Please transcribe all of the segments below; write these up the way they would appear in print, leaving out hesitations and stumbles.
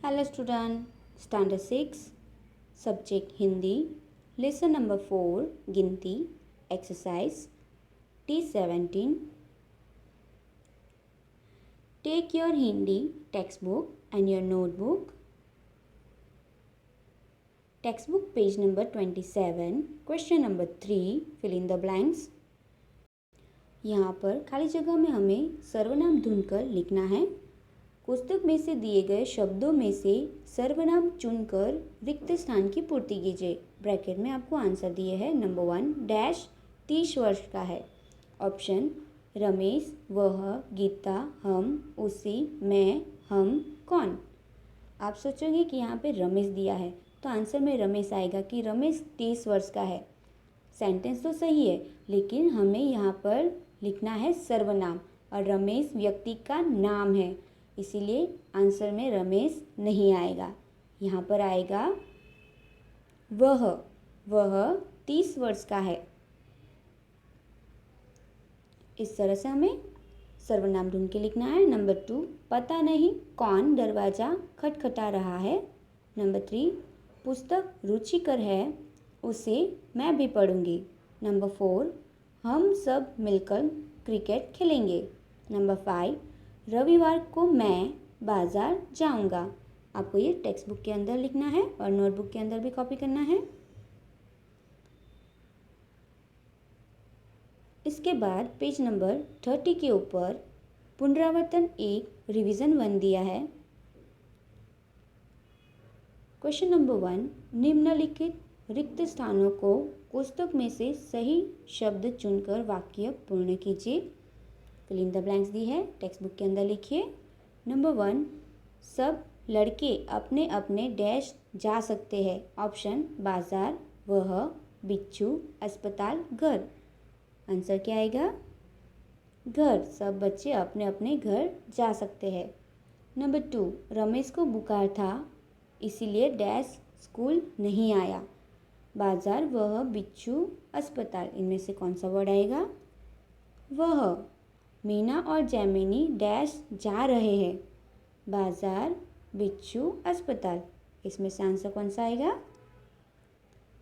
Hello student, Standard 6, Subject Hindi, Lesson number 4, गिनती, Exercise T17. Take your Hindi textbook and your notebook. Textbook page number 27, question number 3, fill in the blanks. यहाँ पर खाली जगह में हमें सर्वनाम ढूंढकर लिखना है। पुस्तक में से दिए गए शब्दों में से सर्वनाम चुनकर रिक्त स्थान की पूर्ति कीजिए। ब्रैकेट में आपको आंसर दिए हैं। नंबर 1 डैश 30 वर्ष का है। ऑप्शन रमेश, वह, गीता, हम, उसी, मैं, हम, कौन। आप सोचोगे कि यहाँ पे रमेश दिया है तो आंसर में रमेश आएगा कि रमेश 30 वर्ष का है। सेंटेंस तो सही है लेकिन हमें यहाँ पर लिखना है सर्वनाम और रमेश व्यक्ति का नाम है, इसीलिए आंसर में रमेश नहीं आएगा। यहाँ पर आएगा वह 30 वर्ष का है। इस तरह से हमें सर्वनाम ढूंढ के लिखना है। नंबर 2 पता नहीं कौन दरवाज़ा खटखटा रहा है। नंबर 3 पुस्तक रुचिकर है, उसे मैं भी पढ़ूंगी। नंबर 4 हम सब मिलकर क्रिकेट खेलेंगे। नंबर 5 रविवार को मैं बाज़ार जाऊंगा। आपको ये टेक्स्ट बुक के अंदर लिखना है और नोटबुक के अंदर भी कॉपी करना है। इसके बाद पेज नंबर 30 के ऊपर पुनरावर्तन 1 रिवीजन 1 दिया है। क्वेश्चन नंबर 1 निम्नलिखित रिक्त स्थानों को पुस्तक में से सही शब्द चुनकर वाक्य पूर्ण कीजिए। फिल इन द ब्लैंक्स दी है, टेक्स्ट बुक के अंदर लिखिए। नंबर 1 सब लड़के अपने अपने डैश जा सकते हैं। ऑप्शन बाजार, वह, बिच्छू, अस्पताल, घर। आंसर क्या आएगा? घर। सब बच्चे अपने अपने घर जा सकते हैं। नंबर 2 रमेश को बुखार था इसीलिए डैश स्कूल नहीं आया। बाजार, वह, बिच्छू, अस्पताल, इनमें से कौन सा वर्ड आएगा? वह। मीना और जैमिनी डैश जा रहे हैं। बाजार, बिच्छू, अस्पताल, इसमें से आंसर कौन सा आएगा?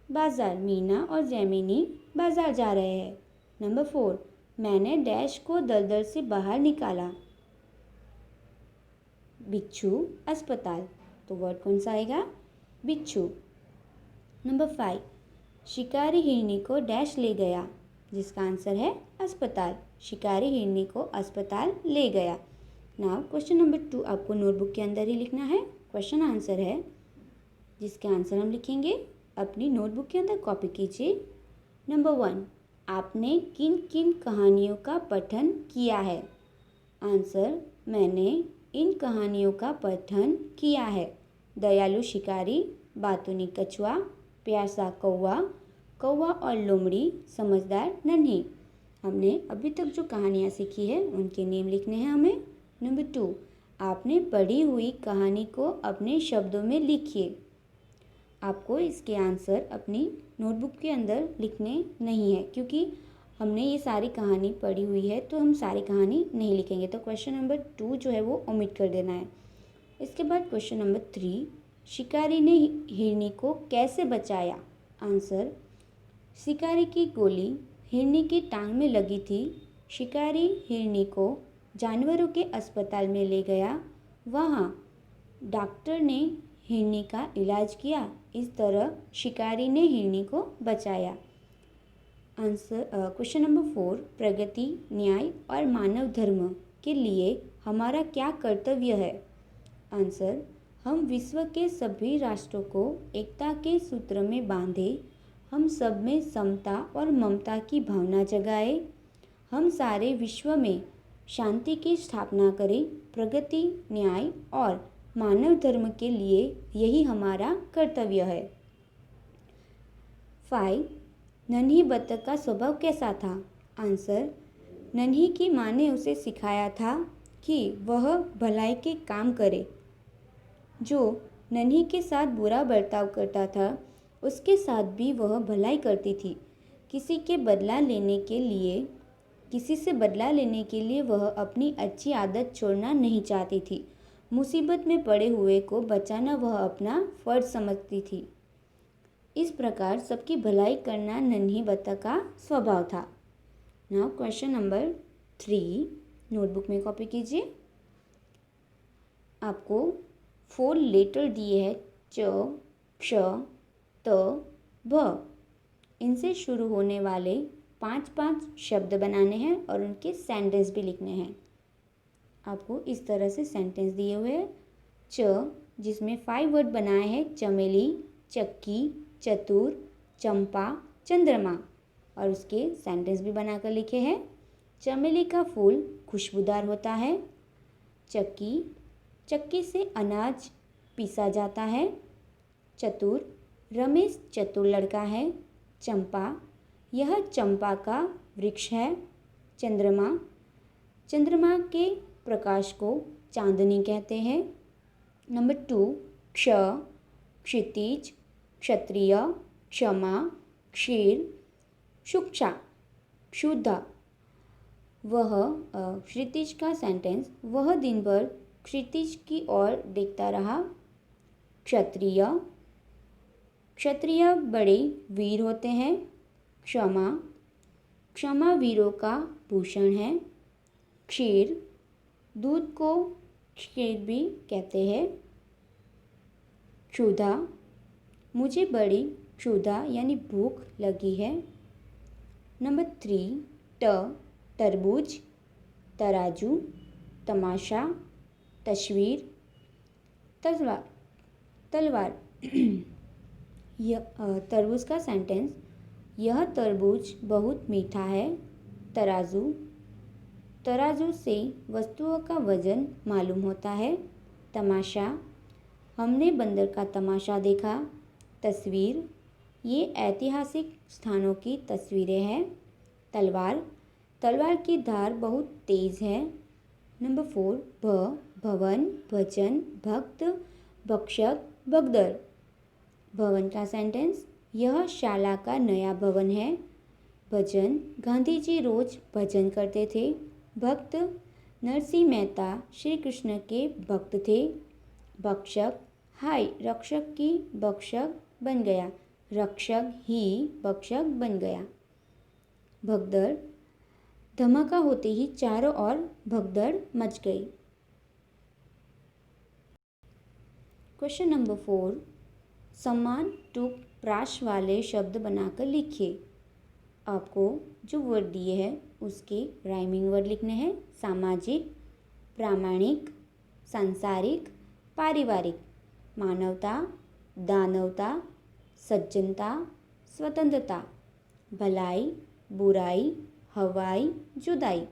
बाजार। मीना और जैमिनी बाजार जा रहे हैं। नंबर 4 मैंने डैश को दलदल से बाहर निकाला। बिच्छू, अस्पताल, तो वर्ड कौन सा आएगा? बिच्छू। नंबर 5 शिकारी हिरनी को डैश ले गया, जिसका आंसर है अस्पताल। शिकारी हिरनी को अस्पताल ले गया। नाउ क्वेश्चन नंबर 2 आपको नोटबुक के अंदर ही लिखना है। क्वेश्चन आंसर है जिसके आंसर हम लिखेंगे अपनी नोटबुक के अंदर कॉपी कीजिए। नंबर 1 आपने किन किन कहानियों का पठन किया है? आंसर मैंने इन कहानियों का पठन किया है। दयालु शिकारी, बातूनी कछुआ, प्यासा कौवा, कौवा और लोमड़ी, समझदार नन्ही। हमने अभी तक जो कहानियाँ सीखी है उनके नेम लिखने हैं हमें। नंबर 2 आपने पढ़ी हुई कहानी को अपने शब्दों में लिखिए। आपको इसके आंसर अपनी नोटबुक के अंदर लिखने नहीं है क्योंकि हमने ये सारी कहानी पढ़ी हुई है तो हम सारी कहानी नहीं लिखेंगे, तो क्वेश्चन नंबर 2 जो है वो ओमिट कर देना है। इसके बाद क्वेश्चन नंबर 3 शिकारी ने हिरनी को कैसे बचाया? आंसर शिकारी की गोली हिरनी की टांग में लगी थी। शिकारी हिरनी को जानवरों के अस्पताल में ले गया। वहाँ डॉक्टर ने हिरनी का इलाज किया। इस तरह शिकारी ने हिरनी को बचाया। आंसर क्वेश्चन नंबर 4 प्रगति, न्याय और मानव धर्म के लिए हमारा क्या कर्तव्य है? आंसर हम विश्व के सभी राष्ट्रों को एकता के सूत्र में बांधे, हम सब में समता और ममता की भावना जगाए, हम सारे विश्व में शांति की स्थापना करें। प्रगति, न्याय और मानव धर्म के लिए यही हमारा कर्तव्य है। 5 नन्ही बत्तख का स्वभाव कैसा था? आंसर नन्ही की माँ ने उसे सिखाया था कि वह भलाई के काम करे। जो नन्ही के साथ बुरा बर्ताव करता था उसके साथ भी वह भलाई करती थी। किसी से बदला लेने के लिए वह अपनी अच्छी आदत छोड़ना नहीं चाहती थी। मुसीबत में पड़े हुए को बचाना वह अपना फर्ज समझती थी। इस प्रकार सबकी भलाई करना नन्ही बतख का स्वभाव था। नाउ क्वेश्चन नंबर 3, नोटबुक में कॉपी कीजिए। आपको 4 लेटर दिए हैं, च, क्ष, त, भ। इनसे शुरू होने वाले 5 शब्द बनाने हैं और उनके सेंटेंस भी लिखने हैं। आपको इस तरह से सेंटेंस दिए हुए हैं। च, जिसमें 5 वर्ड बनाए हैं, चमेली, चक्की, चतुर, चंपा, चंद्रमा, और उसके सेंटेंस भी बनाकर लिखे हैं। चमेली का फूल खुशबूदार होता है। चक्की से अनाज पीसा जाता है। चतुर, रमेश चतुर लड़का है। चंपा, यह चंपा का वृक्ष है। चंद्रमा के प्रकाश को चांदनी कहते हैं। नंबर 2, क्ष, क्षितिज, क्षत्रिय, क्षमा, क्षीर, शुक्षा, क्षुधा। वह क्षितिज का सेंटेंस, वह दिन भर क्षितिज की ओर देखता रहा। क्षत्रिय बड़े वीर होते हैं। क्षमा वीरों का भूषण है। क्षीर, दूध को क्षीर भी कहते हैं। क्षुधा, मुझे बड़ी क्षुधा यानी भूख लगी है। नंबर 3, तरबूज, तराजू, तमाशा, तस्वीर, तलवार। तरबूज का सेंटेंस, यह तरबूज बहुत मीठा है। तराजू से वस्तुओं का वजन मालूम होता है। तमाशा, हमने बंदर का तमाशा देखा। तस्वीर, ये ऐतिहासिक स्थानों की तस्वीरें हैं। तलवार की धार बहुत तेज है। नंबर 4, भवन, भजन, भक्त, भक्षक, भगदड़। भवन का सेंटेंस, यह शाला का नया भवन है। भजन, गांधी जी रोज भजन करते थे। भक्त, नरसिंह मेहता श्री कृष्ण के भक्त थे। भक्षक, हाय रक्षक की भक्षक बन गया, रक्षक ही भक्षक बन गया। भगदड़, धमाका होते ही चारों ओर भगदड़ मच गई। क्वेश्चन नंबर 4, समान टुक प्रास वाले शब्द बनाकर लिखिए। आपको जो वर्ड दिए हैं उसके राइमिंग वर्ड लिखने हैं। सामाजिक, प्रामाणिक, सांसारिक, पारिवारिक, मानवता, दानवता, सज्जनता, स्वतंत्रता, भलाई, बुराई, हवाई, जुदाई,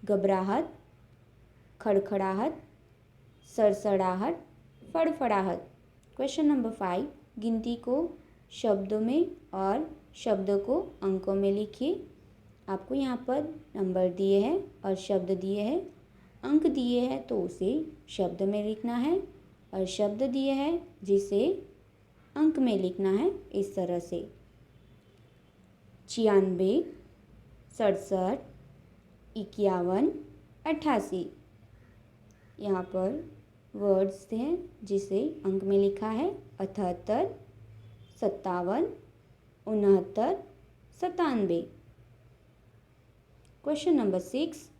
घबराहट, खड़खड़ाहट, सड़सड़ाहट, फड़फड़ाहट। क्वेश्चन नंबर 5, गिनती को शब्दों में और शब्दों को अंकों में लिखिए। आपको यहाँ पर नंबर दिए हैं और शब्द दिए हैं। अंक दिए हैं तो उसे शब्द में लिखना है, और शब्द दिए हैं जिसे अंक में लिखना है इस तरह से। 96, 67, 51, 88। यहाँ पर वर्ड्स हैं जिसे अंक में लिखा है। 78, 57, 69, 97। क्वेश्चन नंबर 6,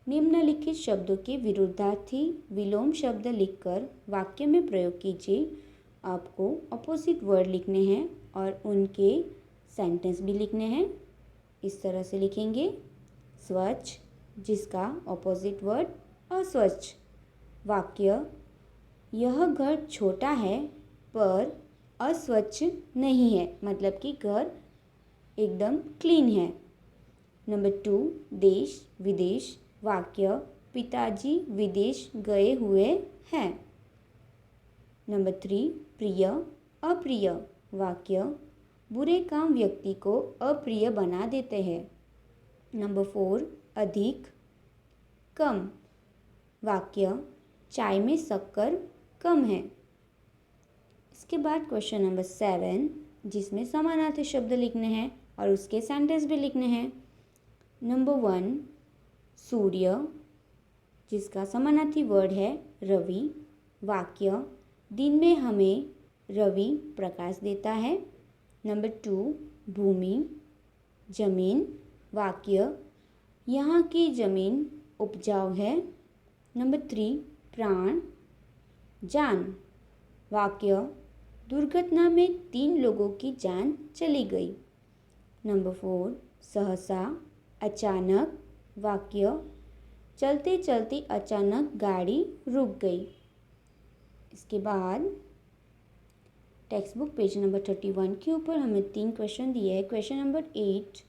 निम्नलिखित शब्दों के विरुद्धार्थी विलोम शब्द लिखकर वाक्य में प्रयोग कीजिए। आपको अपोजिट वर्ड लिखने हैं और उनके सेंटेंस भी लिखने हैं। इस तरह से लिखेंगे। स्वच्छ, जिसका अपोजिट वर्ड अस्वच्छ। वाक्य, यह घर छोटा है पर अस्वच्छ नहीं है, मतलब कि घर एकदम क्लीन है। नंबर 2, देश विदेश। वाक्य, पिताजी विदेश गए हुए हैं। नंबर 3, प्रिय अप्रिय। वाक्य, बुरे काम व्यक्ति को अप्रिय बना देते हैं। नंबर 4, अधिक कम। वाक्य, चाय में शक्कर कम है। इसके बाद क्वेश्चन नंबर 7, जिसमें समानार्थी शब्द लिखने हैं और उसके सेंटेंस भी लिखने हैं। नंबर 1, सूर्य, जिसका समानार्थी वर्ड है रवि। वाक्य, दिन में हमें रवि प्रकाश देता है। नंबर 2, भूमि, जमीन। वाक्य, यहाँ की जमीन उपजाऊ है। नंबर 3, प्राण, जान। वाक्य, दुर्घटना में 3 लोगों की जान चली गई। नंबर 4, सहसा, अचानक। वाक्य, चलते चलते अचानक गाड़ी रुक गई। इसके बाद टेक्स्ट बुक पेज नंबर 31 के ऊपर हमें 3 क्वेश्चन दिए हैं। क्वेश्चन नंबर 8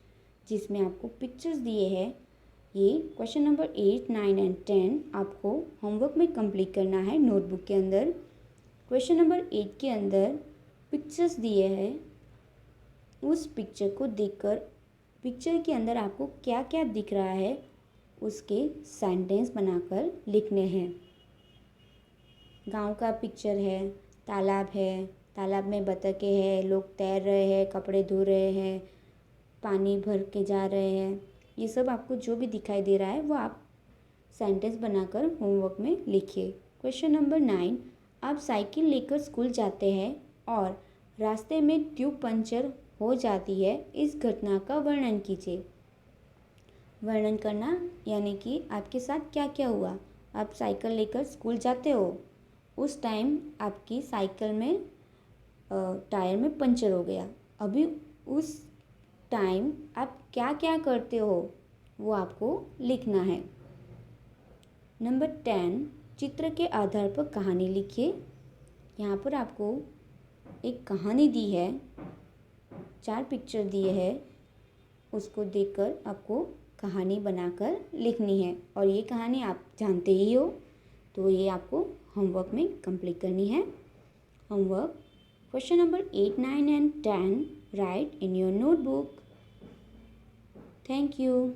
जिसमें आपको पिक्चर्स दिए हैं, ये क्वेश्चन नंबर 8, 9 एंड 10 आपको होमवर्क में कंप्लीट करना है नोटबुक के अंदर। क्वेश्चन नंबर 8 के अंदर पिक्चर्स दिए हैं, उस पिक्चर को देखकर पिक्चर के अंदर आपको क्या क्या दिख रहा है उसके सेंटेंस बनाकर लिखने हैं। गांव का पिक्चर है, तालाब है, तालाब में बतखें हैं, लोग तैर रहे हैं, कपड़े धो रहे हैं, पानी भर के जा रहे हैं, ये सब आपको जो भी दिखाई दे रहा है वो आप सेंटेंस बनाकर होमवर्क में लिखिए। क्वेश्चन नंबर 9, आप साइकिल लेकर स्कूल जाते हैं और रास्ते में ट्यूब पंचर हो जाती है, इस घटना का वर्णन कीजिए। वर्णन करना यानी कि आपके साथ क्या क्या हुआ। आप साइकिल लेकर स्कूल जाते हो, उस टाइम आपकी साइकिल में टायर में पंचर हो गया। अभी उस टाइम आप क्या क्या करते हो वो आपको लिखना है। नंबर 10, चित्र के आधार पर कहानी लिखिए। यहाँ पर आपको एक कहानी दी है, 4 पिक्चर दिए हैं, उसको देखकर आपको कहानी बनाकर लिखनी है और ये कहानी आप जानते ही हो, तो ये आपको होमवर्क में कंप्लीट करनी है। Homework, question number 8, 9 and 10 right in your notebook. Thank you.